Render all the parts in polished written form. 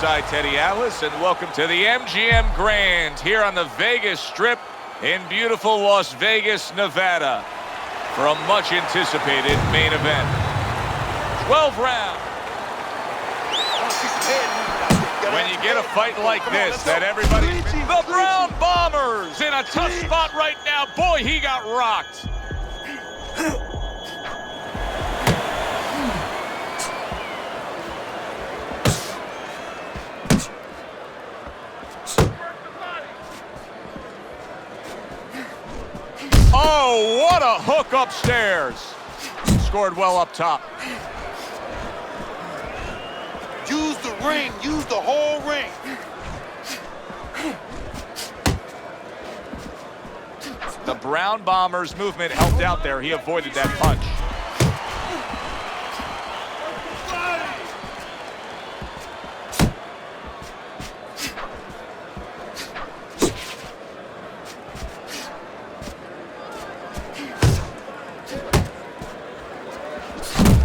ringside, Teddy Atlas, and welcome to the MGM Grand here on the Vegas Strip in beautiful Las Vegas, Nevada, for a much-anticipated main event. 12 rounds. When you get a fight like this, that everybody... The Brown Bombers in a tough spot right now. Boy, he got rocked. Oh, what a hook upstairs. Scored well up top. Use the ring. Use the whole ring. The Brown Bombers movement helped out there. He avoided that punch.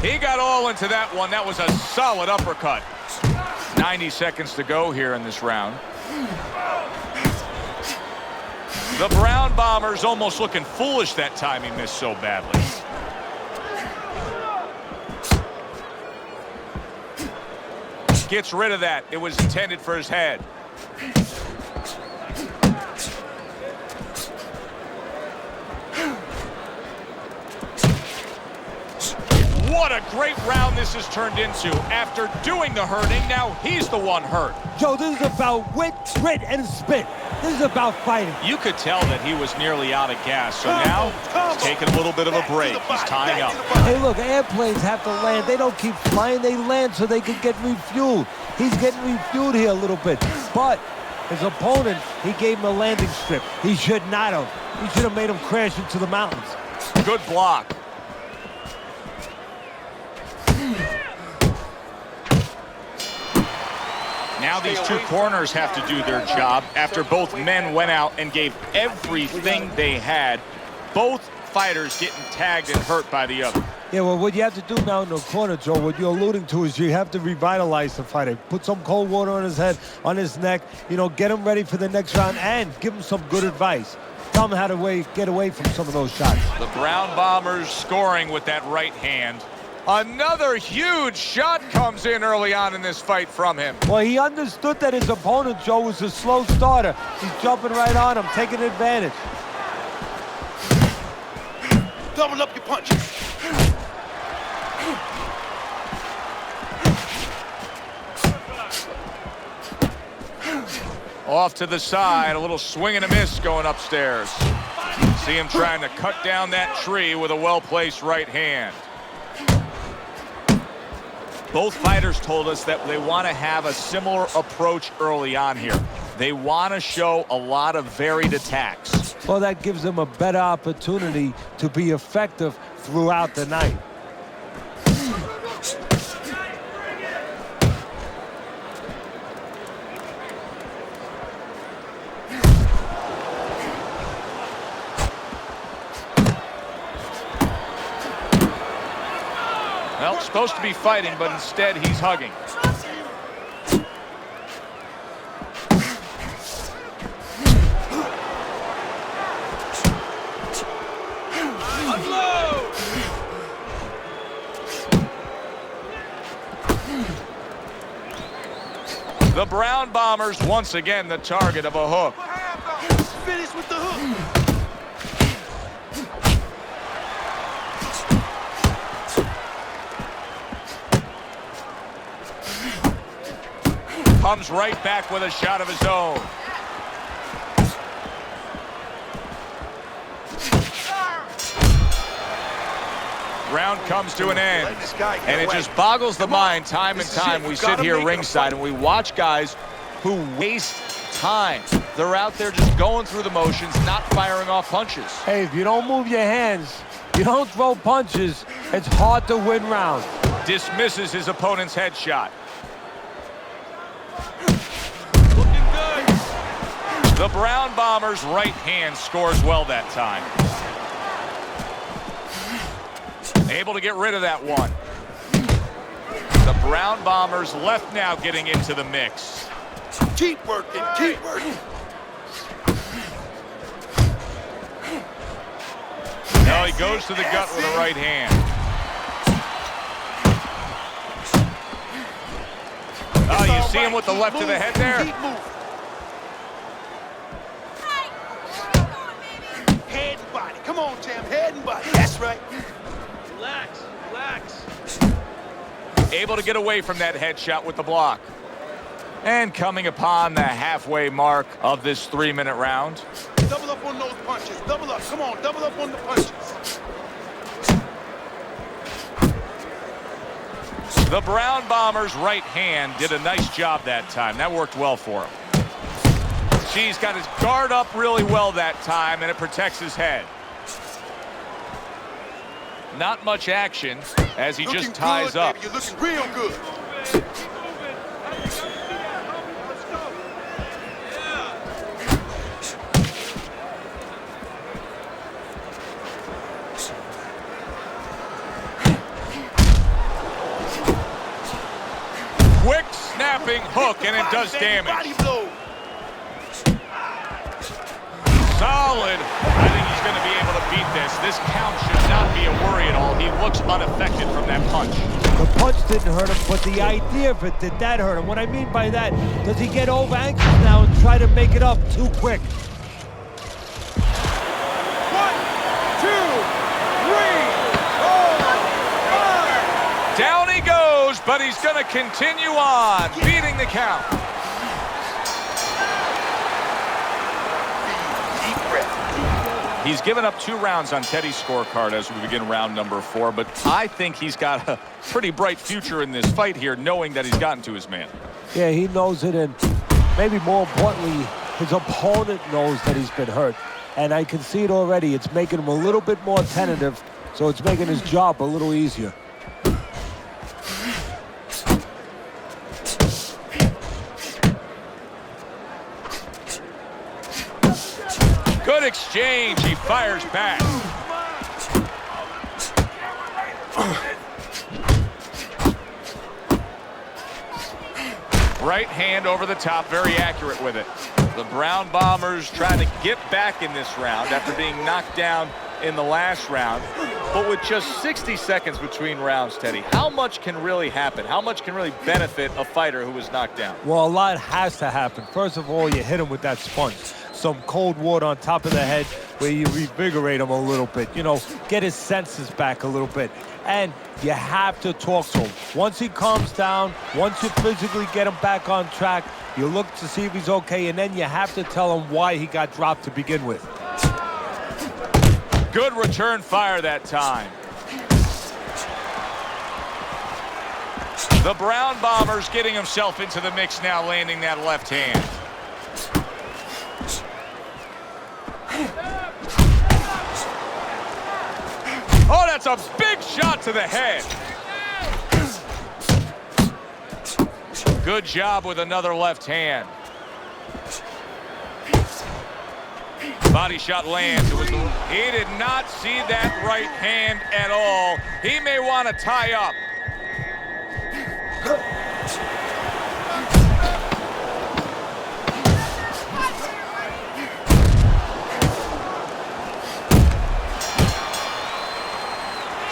He got all into that one. That was a solid uppercut. 90 seconds to go here in this round. The Brown Bombers almost looking foolish that time he missed so badly. Gets rid of that. It was intended for his head. What a great round this has turned into. After doing the hurting, now he's the one hurt. Joe, this is about wit, grit, and spit. This is about fighting. You could tell that he was nearly out of gas, so now he's taking a little bit of a break. He's tying up. Hey, look, airplanes have to land. They don't keep flying. They land so they can get refueled. He's getting refueled here a little bit. But his opponent, he gave him a landing strip. He should not have. He should have made him crash into the mountains. Good block. Now these two corners have to do their job after both men went out and gave everything they had. Both fighters getting tagged and hurt by the other. Yeah, well, what you have to do now in the corner, Joe, what you're alluding to is you have to revitalize the fighter. Put some cold water on his head, on his neck, you know, get him ready for the next round and give him some good advice. Tell him how to get away from some of those shots. The Brown Bombers scoring with that right hand. Another huge shot comes in early on in this fight from him. Well, he understood that his opponent, Joe, was a slow starter. He's jumping right on him, taking advantage. Double up your punches. Off to the side, a little swing and a miss going upstairs. See him trying to cut down that tree with a well-placed right hand. Both fighters told us that they want to have a similar approach early on here. They want to show a lot of varied attacks. Well, that gives them a better opportunity to be effective throughout the night. Well, supposed to be fighting, but instead he's hugging. The Brown Bombers once again the target of a hook. Finish with the hook. Comes right back with a shot of his own. Round comes to an end, and it just boggles the mind time and time. We sit here ringside and we watch guys who waste time. They're out there just going through the motions, not firing off punches. Hey, if you don't move your hands, you don't throw punches, it's hard to win rounds. Dismisses his opponent's headshot. The Brown Bombers' right hand scores well that time. Able to get rid of that one. The Brown Bombers left now getting into the mix. Keep working, keep working. No, he goes to the gut with a right hand. Oh, you see him with the left to the head there? Keep moving. Head and body. Come on, champ. Head and body. That's right. Relax, relax. Able to get away from that headshot with the block. And coming upon the halfway mark of this 3-minute round. Double up on those punches. Double up. Come on, double up on the punches. The Brown Bombers' right hand did a nice job that time. That worked well for him. He's got his guard up really well that time, and it protects his head. Not much action as he just ties good, up. Baby. You're looking real good. Quick snapping hook, and it does damage. Body blow. Solid. I think he's going to be able to beat this. This count should not be a worry at all. He looks unaffected from that punch. The punch didn't hurt him, but the idea of it, did that hurt him? What I mean by that, does he get over anxious now and try to make it up too quick? 1, 2, 3, 4, 5. Down he goes, but he's going to continue on, beating the count. He's given up 2 rounds on Teddy's scorecard as we begin round number 4, but I think he's got a pretty bright future in this fight here, knowing that he's gotten to his man. Yeah, he knows it, and maybe more importantly, his opponent knows that he's been hurt. And I can see it already. It's making him a little bit more tentative, so it's making his job a little easier. Good exchange. He fires back. Right hand over the top, very accurate with it. The Brown Bombers trying to get back in this round after being knocked down in the last round. But with just 60 seconds between rounds, Teddy, how much can really happen? How much can really benefit a fighter who was knocked down? Well, a lot has to happen. First of all, you hit him with that sponge. Some cold water on top of the head where you revigorate him a little bit. You know, get his senses back a little bit. And you have to talk to him. Once he calms down, once you physically get him back on track, you look to see if he's okay, and then you have to tell him why he got dropped to begin with. Good return fire that time. The Brown Bombers getting himself into the mix now, landing that left hand. Oh, that's a big shot to the head. Good job with another left hand. Body shot lands. He did not see that right hand at all. He may want to tie up.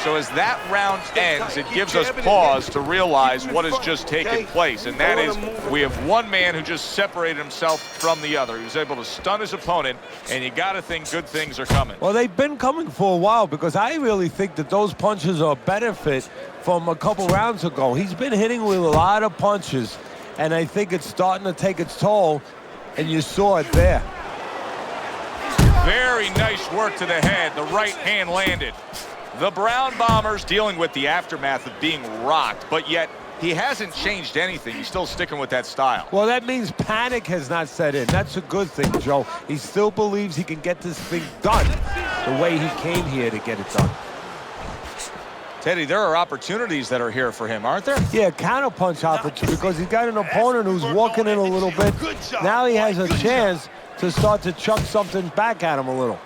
So as that round ends, it gives us pause to realize what has just taken place. And that is, we have one man who just separated himself from the other. He was able to stun his opponent, and you got to think good things are coming. Well, they've been coming for a while, because I really think that those punches are a benefit from a couple rounds ago. He's been hitting with a lot of punches, and I think it's starting to take its toll, and you saw it there. Very nice work to the head. The right hand landed. The Brown Bombers dealing with the aftermath of being rocked, but yet he hasn't changed anything. He's still sticking with that style. Well, that means panic has not set in. That's a good thing, Joe. He still believes he can get this thing done the way he came here to get it done. Teddy, there are opportunities that are here for him, aren't there? Yeah, counterpunch opportunity, because he's got an opponent who's walking in a little bit. Now he has a chance to start to chuck something back at him a little.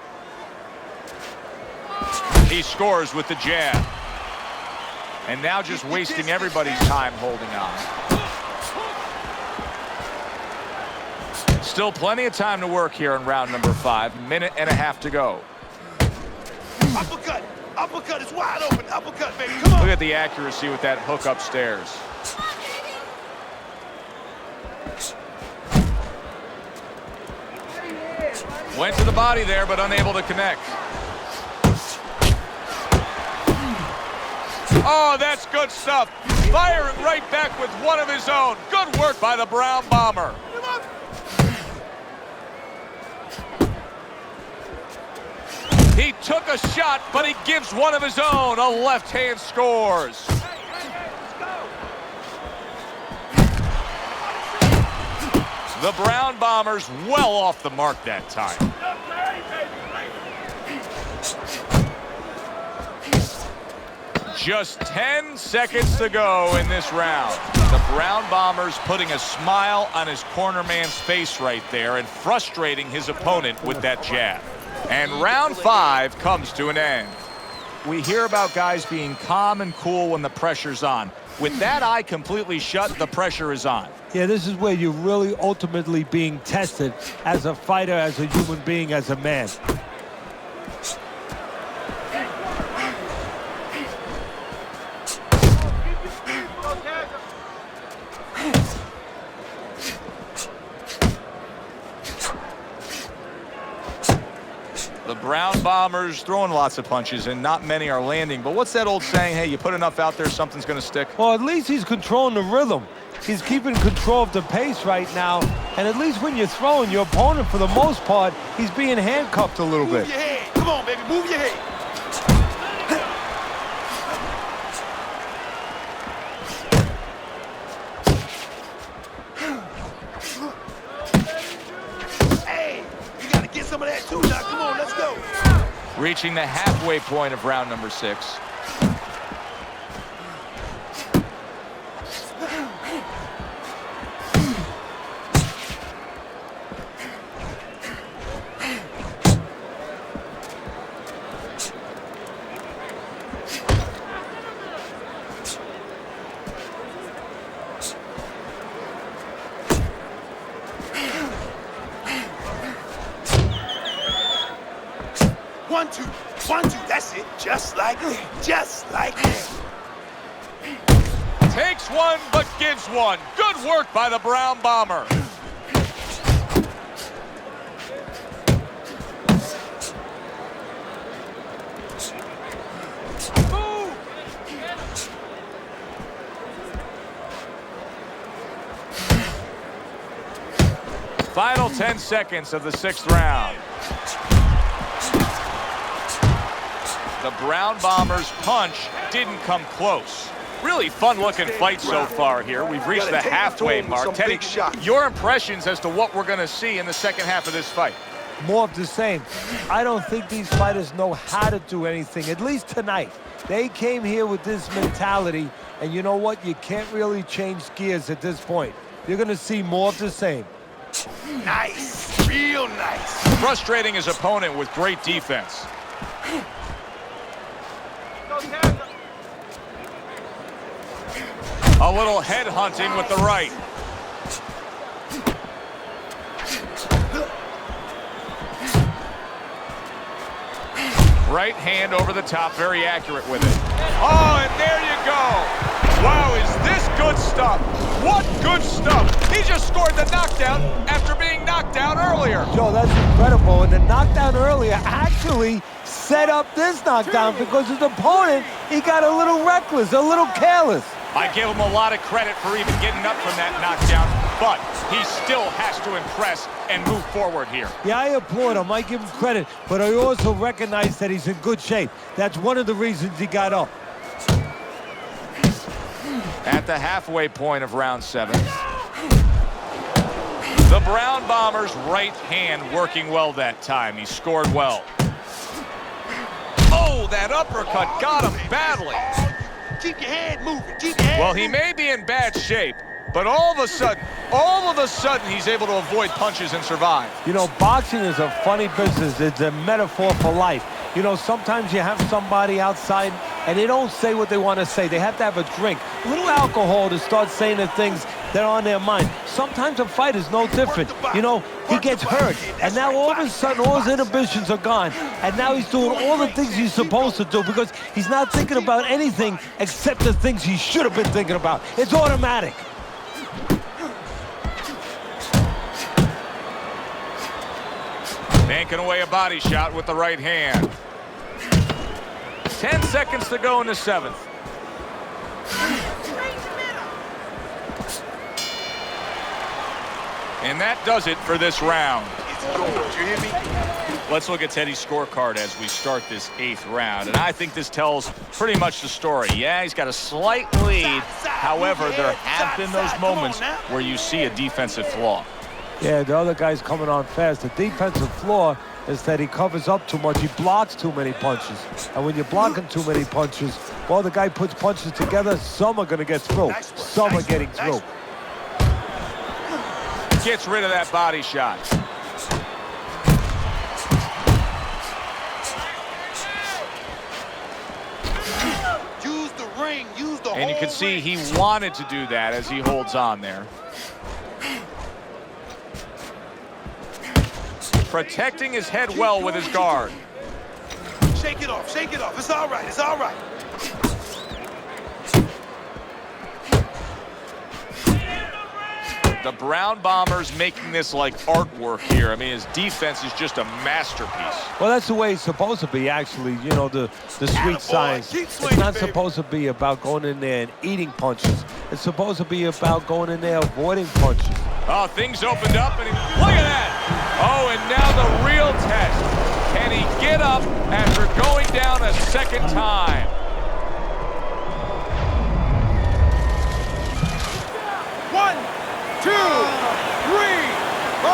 He scores with the jab. And now just wasting everybody's time holding on. Still plenty of time to work here in round number 5. Minute and a half to go. Uppercut. Uppercut is wide open. Uppercut, baby. Come on. Look at the accuracy with that hook upstairs. Went to the body there, but unable to connect. Oh, that's good stuff. Firing right back with one of his own. Good work by the Brown Bomber. He took a shot, but he gives one of his own. A left hand scores. The Brown Bombers well off the mark that time. Just 10 seconds to go in this round. The Brown Bombers putting a smile on his corner man's face right there and frustrating his opponent with that jab. And round 5 comes to an end. We hear about guys being calm and cool when the pressure's on. With that eye completely shut, the pressure is on. Yeah, this is where you're really ultimately being tested as a fighter, as a human being, as a man. The Brown Bombers throwing lots of punches, and not many are landing. But what's that old saying? Hey, you put enough out there, something's going to stick. Well, at least he's controlling the rhythm. He's keeping control of the pace right now. And at least when you're throwing, your opponent, for the most part, he's being handcuffed a little bit. Move your head. Come on, baby. Move your head. Hey, you got to get some of that too now. Come on, let's go. Reaching the halfway point of round number 6. One, two. That's it. Just like that. Just like that. Takes one, but gives one. Good work by the Brown Bomber. Move. Final 10 seconds of the 6th round. The Brown Bombers' punch didn't come close. Really fun-looking fight so far here. We've reached the halfway mark. Teddy, your impressions as to what we're going to see in the second half of this fight? More of the same. I don't think these fighters know how to do anything, at least tonight. They came here with this mentality, and you know what? You can't really change gears at this point. You're going to see more of the same. Nice. Real nice. Frustrating his opponent with great defense. A little head hunting with the right. Right hand over the top, very accurate with it. Oh, and there you go. Wow, is this good stuff? What good stuff. He just scored the knockdown after being knocked down earlier. Joe, that's incredible. And the knockdown earlier actually set up this knockdown because his opponent, he got a little reckless, a little careless. I give him a lot of credit for even getting up from that knockdown, but he still has to impress and move forward here. Yeah, I applaud him. I give him credit, but I also recognize that he's in good shape. That's one of the reasons he got up. At the halfway point of round 7. The Brown Bombers' right hand working well that time. He scored well. Oh, that uppercut got him badly. Keep your head moving. Keep your head Well, he may be in bad shape, but all of a sudden, he's able to avoid punches and survive. You know, boxing is a funny business. It's a metaphor for life. You know, sometimes you have somebody outside and they don't say what they want to say. They have to have a drink, a little alcohol to start saying the things that are on their mind. Sometimes a fight is no different. You know, he gets hurt, and now all of a sudden all his inhibitions are gone, and now he's doing all the things he's supposed to do because he's not thinking about anything except the things he should have been thinking about. It's automatic. Banking away a body shot with the right hand. 10 seconds to go in the 7th. And that does it for this round. Let's look at Teddy's scorecard as we start this 8th round. And I think this tells pretty much the story. Yeah, he's got a slight lead. However, there have been those moments where you see a defensive flaw. Yeah, the other guy's coming on fast. The defensive flaw is that he covers up too much. He blocks too many punches. And when you're blocking too many punches, well, the guy puts punches together, some are going to get through. Some are getting through. Gets rid of that body shot. Use the ring, use the And you can see he wanted to do that as he holds on there. Protecting his head well with his guard. Shake it off, shake it off. It's all right, it's all right. The Brown Bombers making this like artwork here. I mean, his defense is just a masterpiece. Well, that's the way it's supposed to be, actually. You know, the sweet science. It's not supposed to be about going in there and eating punches. It's supposed to be about going in there avoiding punches. Oh, things opened up, and look at that. Oh, and now the real test. Can he get up after going down a second time? One, 2, 3, 4,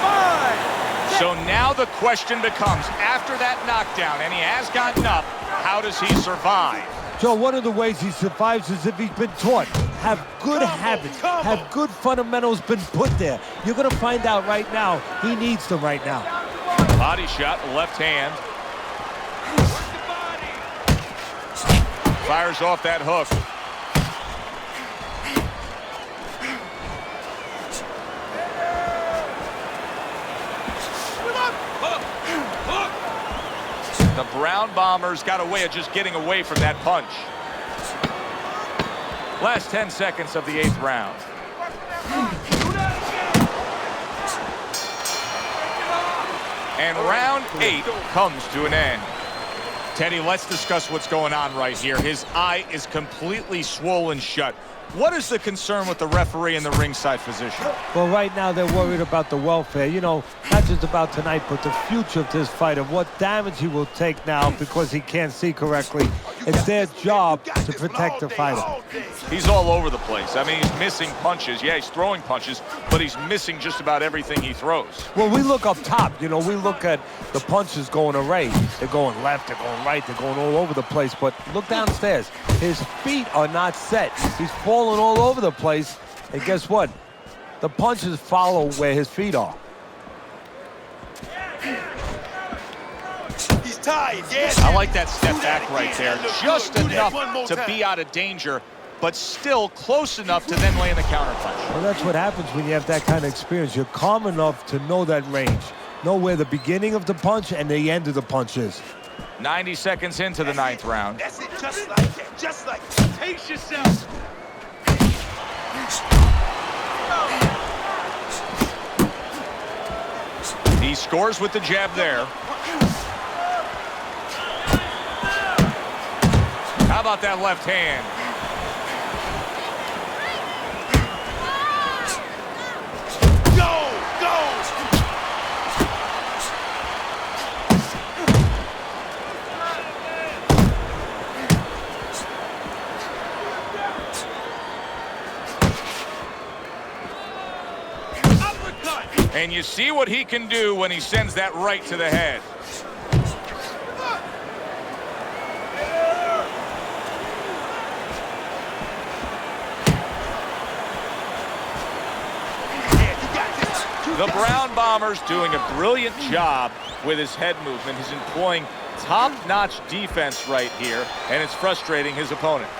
5. So now the question becomes, after that knockdown, and he has gotten up, how does he survive? Joe, one of the ways he survives is if he's been taught. Have good habits, have good fundamentals been put there. You're going to find out right now, he needs them right now. Body shot, left hand. Fires off that hook. The Brown Bombers got a way of just getting away from that punch. Last 10 seconds of the 8th round. And round 8 comes to an end. Teddy, let's discuss what's going on right here. His eye is completely swollen shut. What is the concern with the referee in the ringside physician? Well, right now they're worried about the welfare. You know, not just about tonight, but the future of this fight and what damage he will take now because he can't see correctly. It's their job to protect the fighter. He's all over the place. I mean, he's missing punches. Yeah, he's throwing punches, but he's missing just about everything he throws. Well, we look up top. You know, we look at the punches going array. They're going left, they're going right, they're going all over the place. But look downstairs. His feet are not set. He's falling all over the place. And guess what? The punches follow where his feet are. He's tired, yeah. I like that step back right there. Just enough to be out of danger, but still close enough to then land the counterpunch. Well, that's what happens when you have that kind of experience. You're calm enough to know that range. Know where the beginning of the punch and the end of the punch is. 90 seconds into the 9th round. That's it, just like that, just like that. Pace yourself. He scores with the jab there. How about that left hand? Go, go. And you see what he can do when he sends that right to the head. The Brown Bombers doing a brilliant job with his head movement. He's employing top-notch defense right here, and it's frustrating his opponent.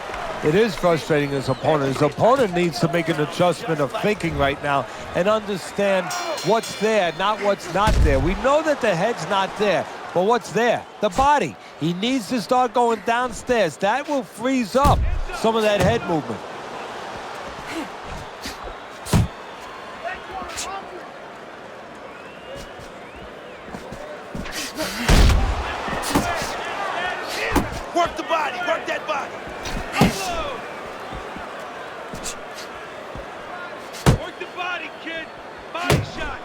It is frustrating his opponent. His opponent needs to make an adjustment of thinking right now and understand what's there, not what's not there. We know that the head's not there, but what's there? The body. He needs to start going downstairs. That will freeze up some of that head movement. Work the body, work that body. Work the body, kid. Body shots.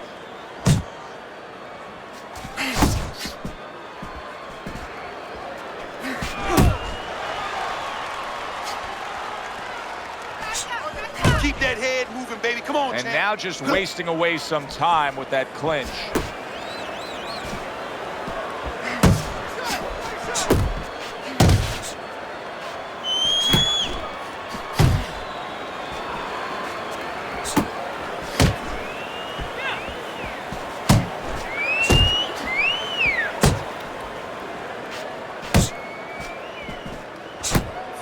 Keep that head moving, baby. Come on, And champ. now just wasting away some time with that clinch.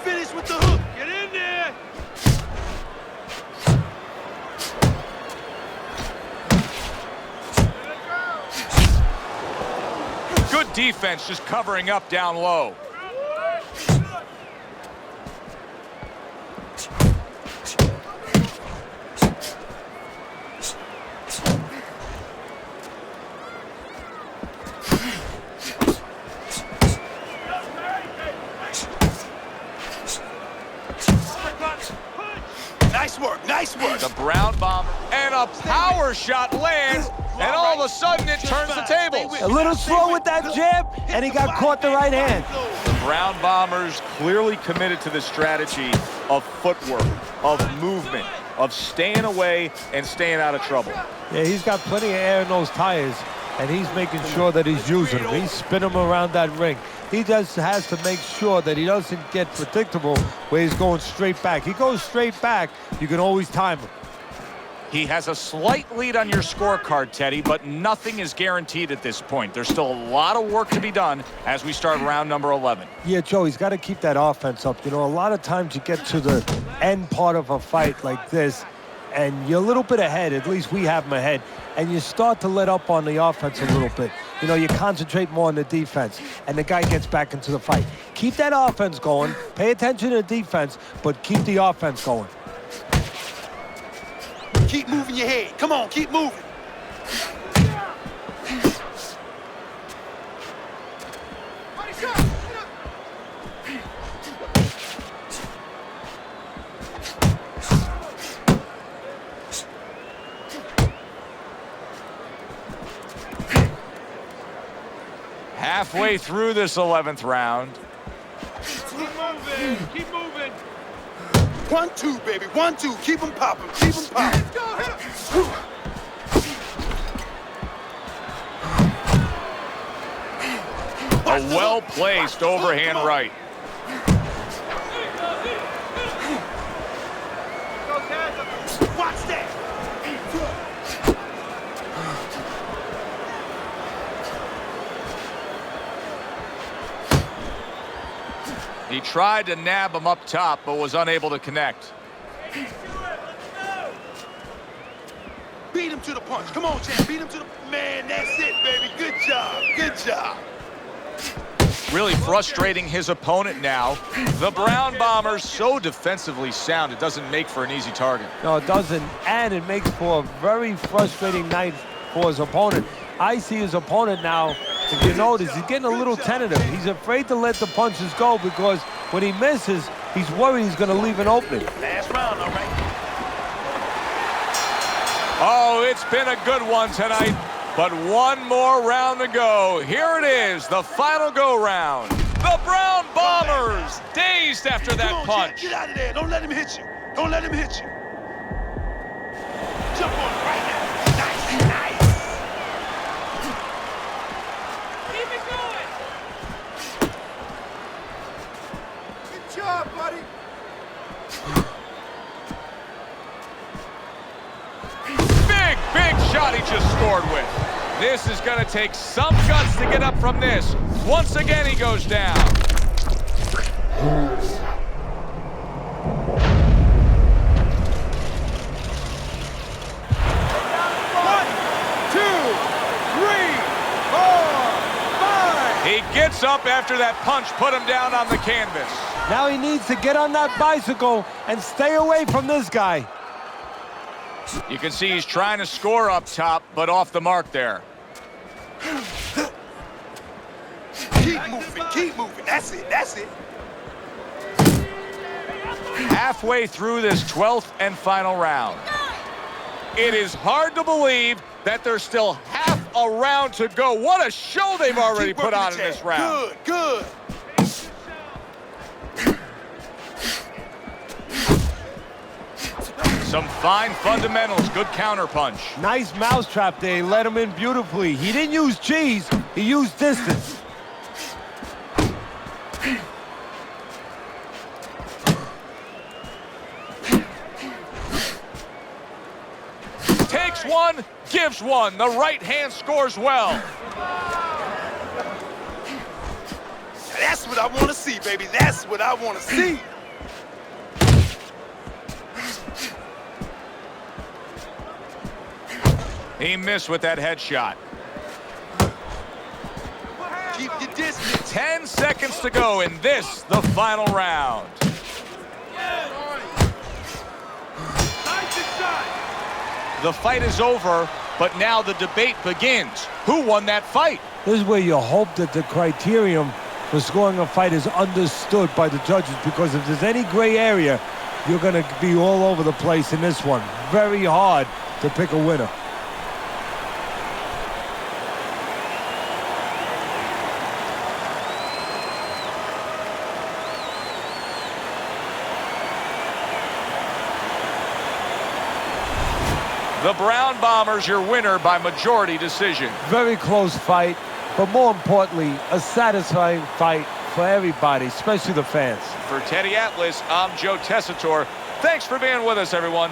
Finish with the hook. Get in there. Good defense, just covering up down low. Nice work, nice work. The Brown bomber, and a power shot lands, and all of a sudden it turns the tables. A little slow with that jab, and he got caught the right hand. The Brown Bombers clearly committed to the strategy of footwork, of movement, of staying away and staying out of trouble. Yeah, he's got plenty of air in those tires, and he's making sure that he's using them. He's spinning them around that ring. He just has to make sure that he doesn't get predictable where he's going straight back. He goes straight back, you can always time him. He has a slight lead on your scorecard, Teddy, but nothing is guaranteed at this point. There's still a lot of work to be done as we start round number 11. Yeah, Joe, he's got to keep that offense up. You know, a lot of times you get to the end part of a fight like this, and you're a little bit ahead, at least we have him ahead, and you start to let up on the offense a little bit. You know, you concentrate more on the defense, and the guy gets back into the fight. Keep that offense going, pay attention to the defense, but keep the offense going. Keep moving your head. Come on, keep moving. Halfway through this 11th round. Keep moving, keep moving. 1-2, baby, 1-2. Keep them popping, keep them popping. Let's go, hit him. A well-placed overhand right. Watch that. He tried to nab him up top, but was unable to connect. Beat him to the punch. Come on, champ. Beat him to the... Man, that's it, baby. Good job. Good job. Really frustrating his opponent now. The Brown Bombers so defensively sound, it doesn't make for an easy target. No, it doesn't, and it makes for a very frustrating night for his opponent. I see his opponent now, if you notice, he's getting a little tentative. He's afraid to let the punches go because when he misses, he's worried he's going to leave an opening. Last round, all right. Oh, it's been a good one tonight, but one more round to go. Here it is, the final go-round. The Brown Bombers, dazed after that Come on, punch. Champ, get out of there. Don't let him hit you. Don't let him hit you. Jump on it right now. Nice, nice. Keep it going. Good job, buddy. Big shot he just scored with. This is going to take some guts to get up from this. Once again, he goes down. 5. He gets up after that punch put him down on the canvas. Now he needs to get on that bicycle and stay away from this guy. You can see he's trying to score up top, but off the mark there. Keep moving. That's it. Halfway through this 12th and final round. It is hard to believe that there's still half a round to go. What a show they've already put on in this round. Good. Some fine fundamentals, good counterpunch. Nice mousetrap there. He let him in beautifully. He didn't use cheese. He used distance. Takes one, gives one. The right hand scores well. That's what I want to see, baby. That's what I want to see. He missed with that headshot. Keep your distance. 10 seconds to go in this, the final round. The fight is over, but now the debate begins. Who won that fight? This is where you hope that the criterion for scoring a fight is understood by the judges, because if there's any gray area, you're going to be all over the place in this one. Very hard to pick a winner. The Brown Bombers, your winner by majority decision. Very close fight, but more importantly, a satisfying fight for everybody, especially the fans. For Teddy Atlas, I'm Joe Tessitore. Thanks for being with us, everyone.